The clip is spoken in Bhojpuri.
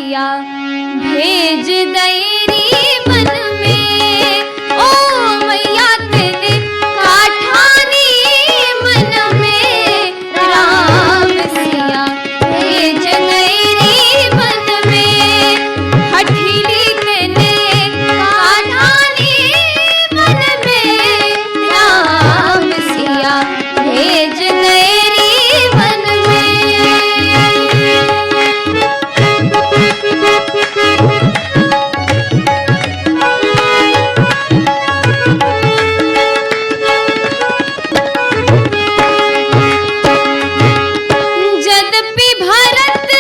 सिया भेज दैरी मन में, ओ मैया तेरे काठानी मन में, राम सिया भेज दैरी मन में, हठीली तेने काठानी मन में, राम सिया भेज दैरी मन में। जदपि भरत